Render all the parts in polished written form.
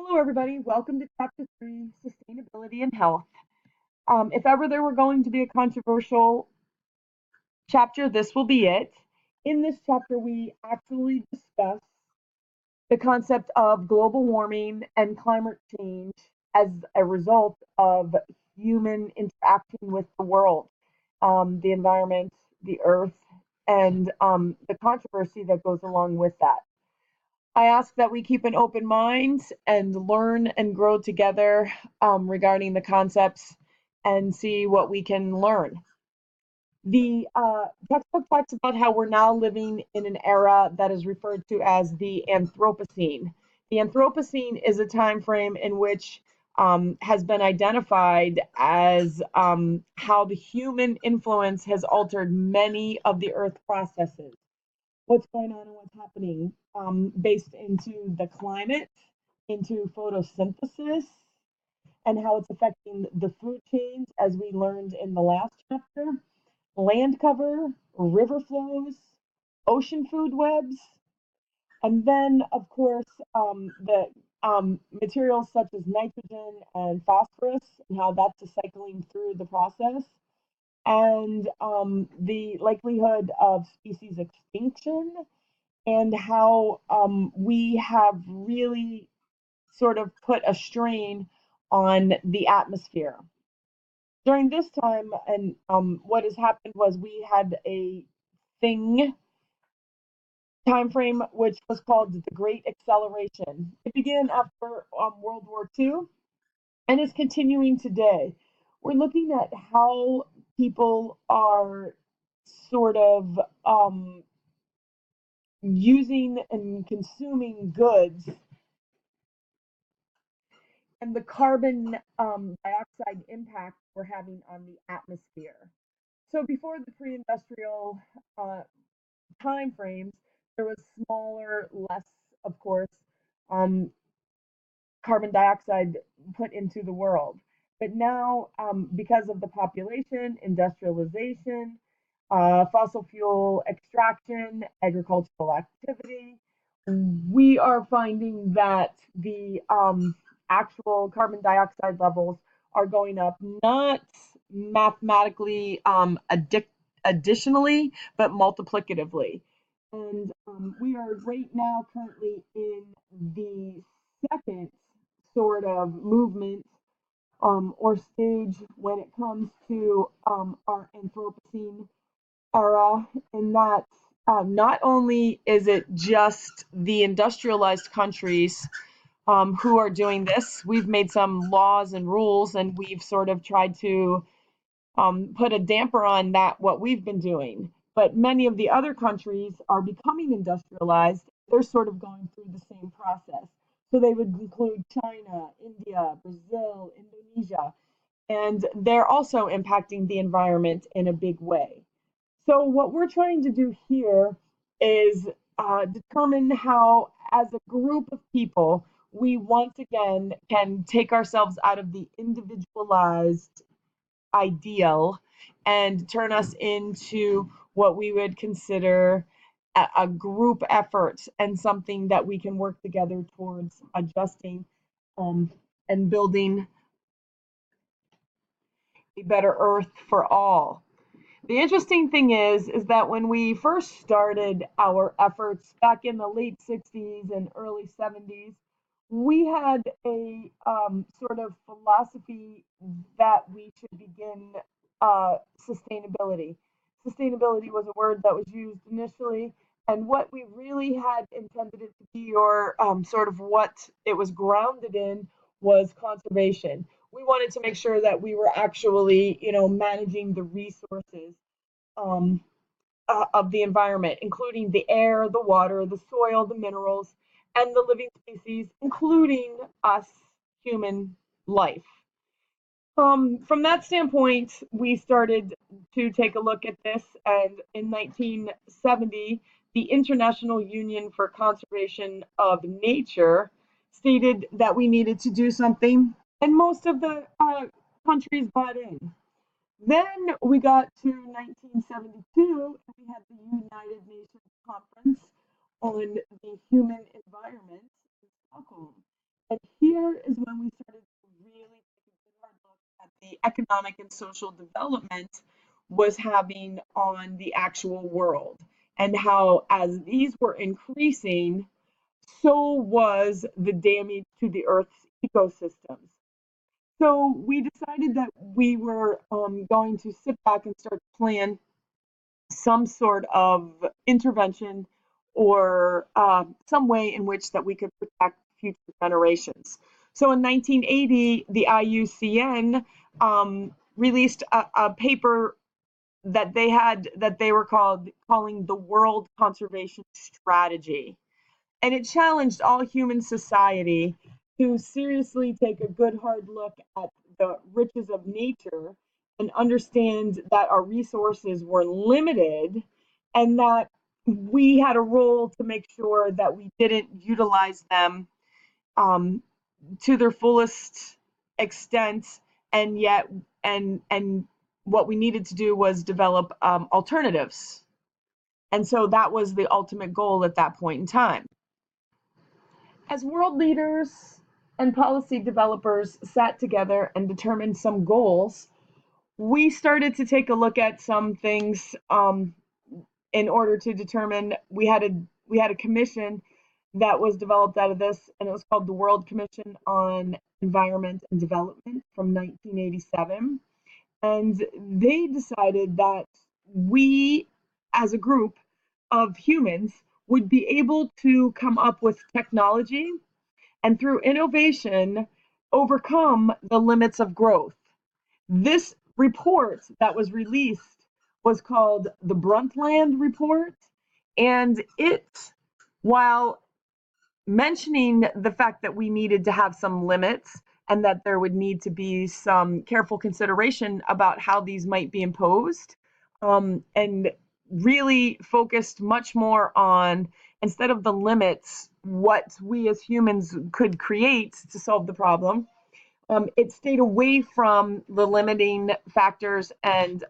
Hello, everybody. Welcome to Chapter 3, Sustainability and Health. If ever there were going to be a controversial chapter, this will be it. In this chapter, we actually discuss the concept of global warming and climate change as a result of human interaction with the world, the environment, the earth, and the controversy that goes along with that. I ask that we keep an open mind and learn and grow together regarding the concepts and see what we can learn. The textbook talks about how we're now living in an era that is referred to as the Anthropocene. The Anthropocene is a time frame in which has been identified as how the human influence has altered many of the Earth processes. What's going on and what's happening based into the climate, into photosynthesis, and how it's affecting the food chains, as we learned in the last chapter, land cover, river flows, ocean food webs, and then, of course, the materials such as nitrogen and phosphorus, and how that's cycling through the process, and the likelihood of species extinction and how we have really sort of put a strain on the atmosphere. During this time, and what has happened was we had a thing time frame which was called the Great Acceleration. It began after World War II and is continuing today. We're looking at how people are sort of using and consuming goods and the carbon dioxide impact we're having on the atmosphere. So before the pre-industrial uh, time frames, there was smaller, less, of course, um, carbon dioxide put into the world. But now, because of the population, industrialization, fossil fuel extraction, agricultural activity, we are finding that the actual carbon dioxide levels are going up, not mathematically additionally, but multiplicatively. And we are right now currently in the second sort of movement or stage when it comes to our Anthropocene era, in that not only is it just the industrialized countries who are doing this, we've made some laws and rules, and we've sort of tried to put a damper on that, what we've been doing. But many of the other countries are becoming industrialized. They're sort of going through the same process. So they would include China, India, Brazil, Indonesia, and they're also impacting the environment in a big way. So what we're trying to do here is determine how, as a group of people, we once again can take ourselves out of the individualized ideal and turn us into what we would consider a group effort and something that we can work together towards adjusting um, and building a better earth for all. The interesting thing is that when we first started our efforts back in the late 60s and early 70s, we had a sort of philosophy that we should begin sustainability. Sustainability was a word that was used initially, and what we really had intended it to be, or sort of what it was grounded in, was conservation. We wanted to make sure that we were actually, managing the resources um, of the environment, including the air, the water, the soil, the minerals, and the living species, including us, human life. From that standpoint, we started to take a look at this, and in 1970, the International Union for Conservation of Nature stated that we needed to do something, and most of the countries bought in. Then we got to 1972, and we had the United Nations Conference on the Human Environment in Stockholm. And here is when we started to really take a good hard look at the economic and social development was having on the actual world, and how as these were increasing, so was the damage to the Earth's ecosystems. So we decided that we were going to sit back and start to plan some sort of intervention or some way in which that we could protect future generations. So in 1980, the IUCN released a paper that they were calling the World Conservation Strategy, and it challenged all human society to seriously take a good hard look at the riches of nature and understand that our resources were limited and that we had a role to make sure that we didn't utilize them um, to their fullest extent, and yet and what we needed to do was develop alternatives. And so that was the ultimate goal at that point in time. As world leaders and policy developers sat together and determined some goals, we started to take a look at some things in order to determine. We had a commission that was developed out of this, and it was called the World Commission on Environment and Development from 1987. And they decided that we, as a group of humans, would be able to come up with technology and through innovation overcome the limits of growth. This report that was released was called the Brundtland report, and it, while mentioning the fact that we needed to have some limits and that there would need to be some careful consideration about how these might be imposed, and really focused much more on, instead of the limits, what we as humans could create to solve the problem. It stayed away from the limiting factors and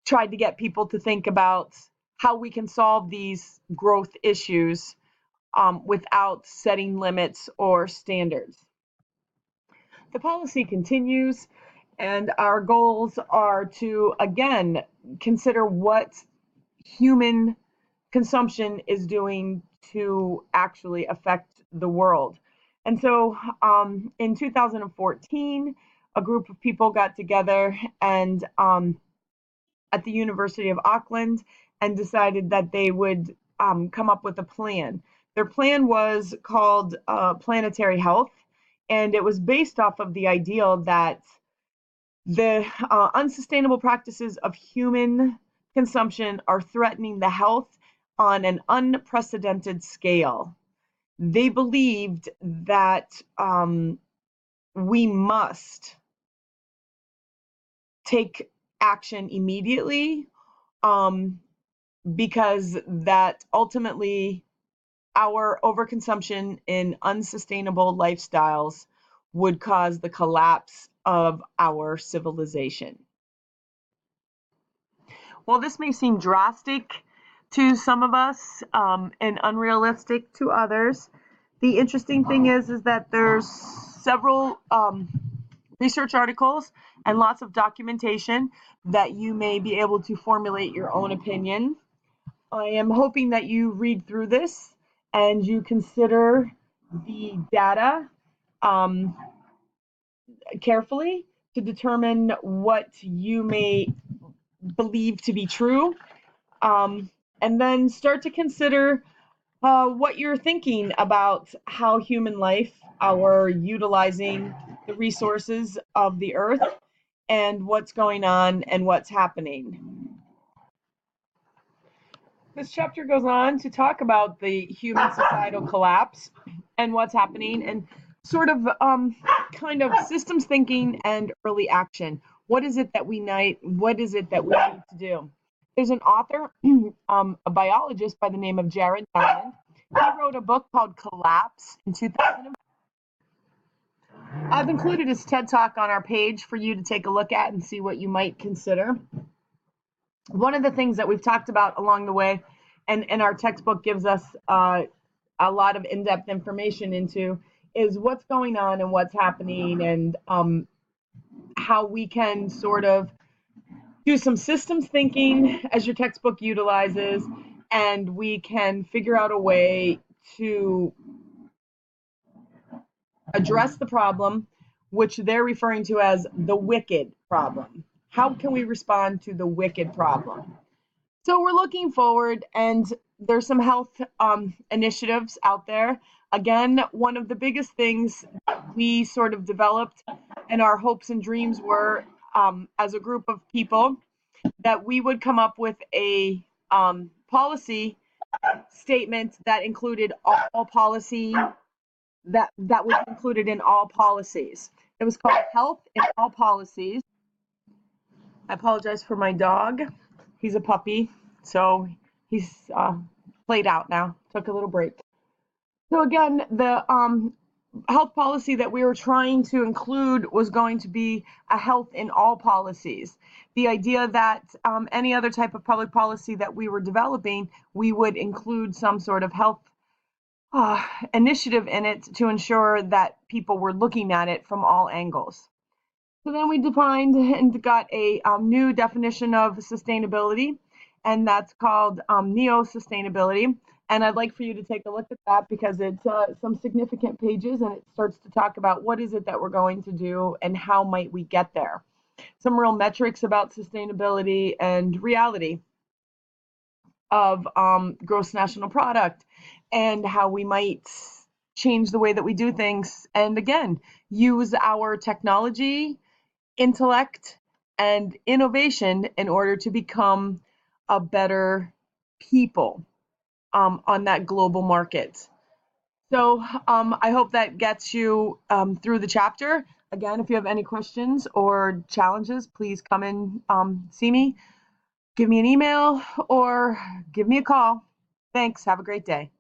tried to get people to think about how we can solve these growth issues without setting limits or standards. The policy continues, and our goals are to, again, consider what human consumption is doing to actually affect the world. And so in 2014, a group of people got together and at the University of Auckland and decided that they would come up with a plan. Their plan was called Planetary Health, and it was based off of the ideal that the unsustainable practices of human consumption are threatening the health on an unprecedented scale. They believed that we must take action immediately, because that ultimately our overconsumption in unsustainable lifestyles would cause the collapse of our civilization. While this may seem drastic to some of us and unrealistic to others, the interesting thing is that there's several research articles and lots of documentation that you may be able to formulate your own opinion. I am hoping that you read through this and you consider the data carefully to determine what you may believe to be true, and then start to consider what you're thinking about how human life, our utilizing the resources of the earth, and what's going on and what's happening. This chapter goes on to talk about the human societal collapse and what's happening, and sort of kind of systems thinking and early action. What is it that we need? What is it that we need to do? There's an author, a biologist by the name of Jared Diamond. He wrote a book called Collapse in 2000. I've included his TED Talk on our page for you to take a look at and see what you might consider. One of the things that we've talked about along the way, and our textbook gives us a lot of in-depth information into, is what's going on and what's happening, and how we can sort of do some systems thinking as your textbook utilizes, and we can figure out a way to address the problem, which they're referring to as the wicked problem. How can we respond to the wicked problem? So we're looking forward, and there's some health initiatives out there. Again, one of the biggest things we sort of developed, and our hopes and dreams were, as a group of people, that we would come up with a policy statement that included all policy that was included in all policies. It was called Health in All Policies. I apologize for my dog. He's a puppy, so he's played out now. Took a little break. So again, the health policy that we were trying to include was going to be a health in all policies. The idea that any other type of public policy that we were developing, we would include some sort of health initiative in it to ensure that people were looking at it from all angles. So then we defined and got a new definition of sustainability, and that's called neo-sustainability. And I'd like for you to take a look at that because it's some significant pages, and it starts to talk about what is it that we're going to do and how might we get there. Some real metrics about sustainability and reality of gross national product, and how we might change the way that we do things. And again, use our technology, intellect, and innovation in order to become a better people on that global market. So I hope that gets you through the chapter. Again, if you have any questions or challenges, please come and see me. Give me an email or give me a call. Thanks. Have a great day.